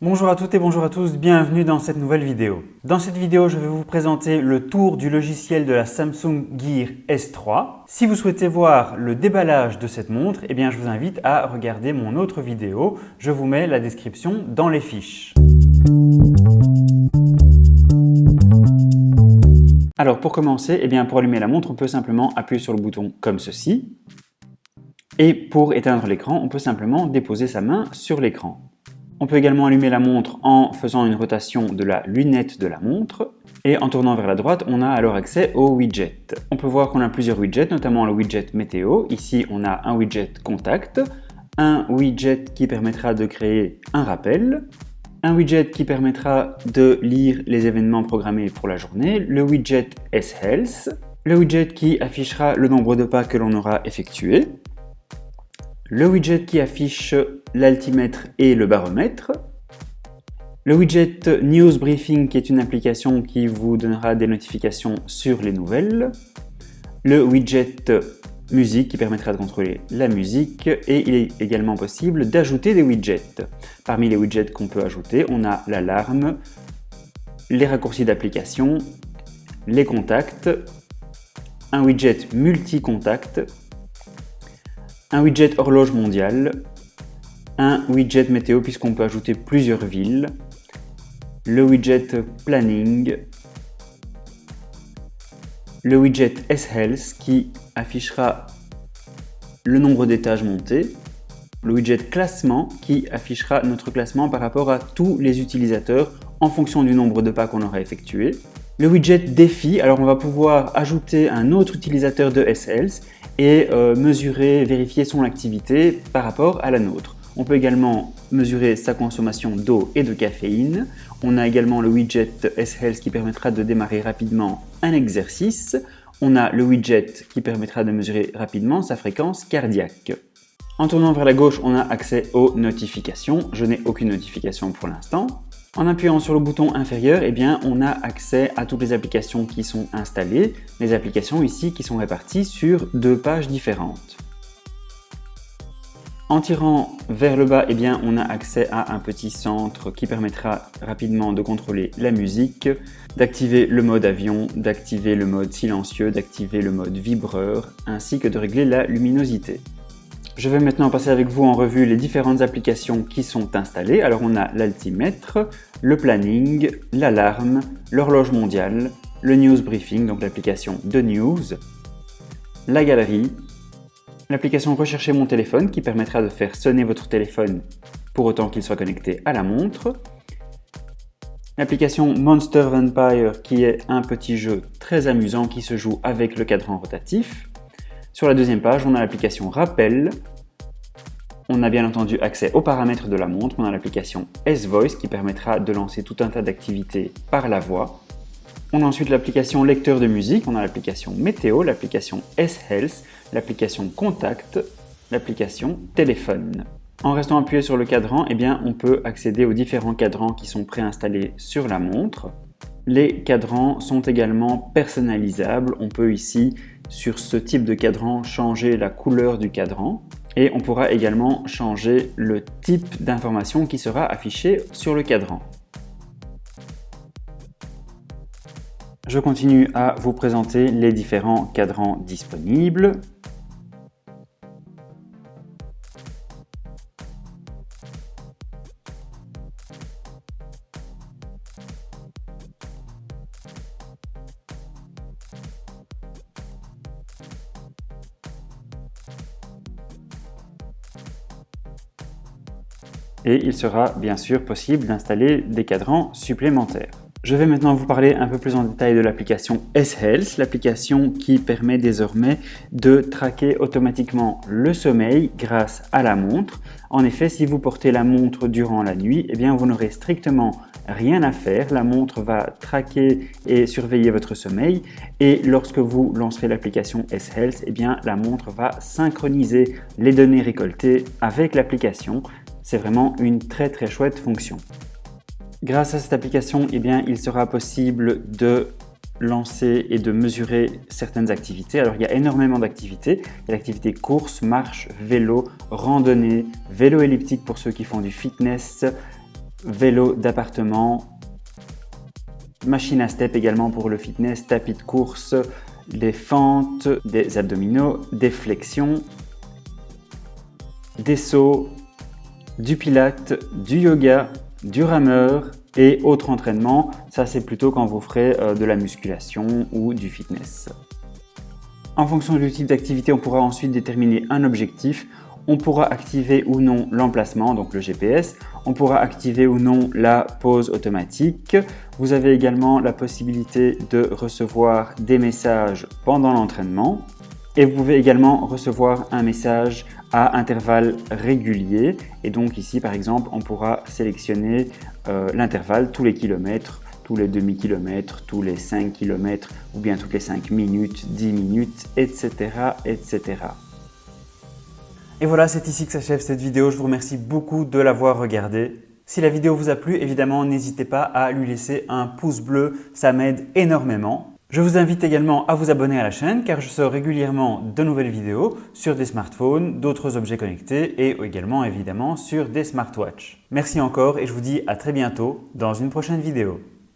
Bonjour à toutes et bonjour à tous, bienvenue dans cette nouvelle vidéo. Dans cette vidéo, je vais vous présenter le tour du logiciel de la Samsung Gear S3. Si vous souhaitez voir le déballage de cette montre, je vous invite à regarder mon autre vidéo. Je vous mets la description dans les fiches. Alors pour commencer, pour allumer la montre, on peut simplement appuyer sur le bouton comme ceci. Et pour éteindre l'écran, on peut simplement déposer sa main sur l'écran. On peut également allumer la montre en faisant une rotation de la lunette de la montre. Et en tournant vers la droite, on a alors accès au widget. On peut voir qu'on a plusieurs widgets, notamment le widget météo. Ici, on a un widget contact, un widget qui permettra de créer un rappel, un widget qui permettra de lire les événements programmés pour la journée, le widget S-Health, le widget qui affichera le nombre de pas que l'on aura effectué, le widget qui affiche l'altimètre et le baromètre, le widget News Briefing qui est une application qui vous donnera des notifications sur les nouvelles, le widget Musique qui permettra de contrôler la musique et il est également possible d'ajouter des widgets. Parmi les widgets qu'on peut ajouter, on a l'alarme, les raccourcis d'application, les contacts, un widget multi-contact, un widget horloge mondiale, un widget météo puisqu'on peut ajouter plusieurs villes, le widget planning, le widget S-Health qui affichera le nombre d'étages montés, le widget classement qui affichera notre classement par rapport à tous les utilisateurs en fonction du nombre de pas qu'on aura effectué, le widget défi, alors on va pouvoir ajouter un autre utilisateur de S-Health et mesurer, vérifier son activité par rapport à la nôtre. On peut également mesurer sa consommation d'eau et de caféine. On a également le widget S-Health qui permettra de démarrer rapidement un exercice. On a le widget qui permettra de mesurer rapidement sa fréquence cardiaque. En tournant vers la gauche, on a accès aux notifications. Je n'ai aucune notification pour l'instant. En appuyant sur le bouton inférieur, on a accès à toutes les applications qui sont installées. Les applications ici qui sont réparties sur 2 pages différentes. En tirant vers le bas, on a accès à un petit centre qui permettra rapidement de contrôler la musique, d'activer le mode avion, d'activer le mode silencieux, d'activer le mode vibreur, ainsi que de régler la luminosité. Je vais maintenant passer avec vous en revue les différentes applications qui sont installées. Alors on a l'altimètre, le planning, l'alarme, l'horloge mondiale, le news briefing, donc l'application de news, la galerie, l'application Rechercher mon téléphone qui permettra de faire sonner votre téléphone pour autant qu'il soit connecté à la montre, l'application Monster Vampire qui est un petit jeu très amusant qui se joue avec le cadran rotatif. Sur la deuxième page, on a l'application Rappel. On a bien entendu accès aux paramètres de la montre. On a l'application S-Voice qui permettra de lancer tout un tas d'activités par la voix. On a ensuite l'application Lecteur de musique. On a l'application Météo, l'application S-Health, l'application Contact, l'application Téléphone. En restant appuyé sur le cadran, on peut accéder aux différents cadrans qui sont préinstallés sur la montre. Les cadrans sont également personnalisables. On peut ici, sur ce type de cadran, changer la couleur du cadran et on pourra également changer le type d'information qui sera affiché sur le cadran. Je continue à vous présenter les différents cadrans disponibles. Et il sera bien sûr possible d'installer des cadrans supplémentaires. Je vais maintenant vous parler un peu plus en détail de l'application S-Health, l'application qui permet désormais de traquer automatiquement le sommeil grâce à la montre. En effet, si vous portez la montre durant la nuit, vous n'aurez strictement rien à faire. La montre va traquer et surveiller votre sommeil et lorsque vous lancerez l'application S-Health, la montre va synchroniser les données récoltées avec l'application. C'est vraiment une très chouette fonction. Grâce à cette application, il sera possible de lancer et de mesurer certaines activités. Alors il y a énormément d'activités. Il y a l'activité course, marche, vélo, randonnée, vélo elliptique pour ceux qui font du fitness, vélo d'appartement, machine à step également pour le fitness, tapis de course, des fentes, des abdominaux, des flexions, des sauts, du pilate, du yoga, du rameur et autres entraînements. Ça, c'est plutôt quand vous ferez de la musculation ou du fitness. En fonction du type d'activité, on pourra ensuite déterminer un objectif. On pourra activer ou non l'emplacement, donc le GPS. On pourra activer ou non la pause automatique. Vous avez également la possibilité de recevoir des messages pendant l'entraînement. Et vous pouvez également recevoir un message à intervalles réguliers. Et donc ici, par exemple, on pourra sélectionner l'intervalle tous les kilomètres, tous les demi-kilomètres, tous les 5 kilomètres ou bien toutes les 5 minutes, 10 minutes, etc. etc. Et voilà, c'est ici que s'achève cette vidéo. Je vous remercie beaucoup de l'avoir regardée. Si la vidéo vous a plu, évidemment, n'hésitez pas à lui laisser un pouce bleu, ça m'aide énormément. Je vous invite également à vous abonner à la chaîne car je sors régulièrement de nouvelles vidéos sur des smartphones, d'autres objets connectés et également évidemment sur des smartwatches. Merci encore et je vous dis à très bientôt dans une prochaine vidéo.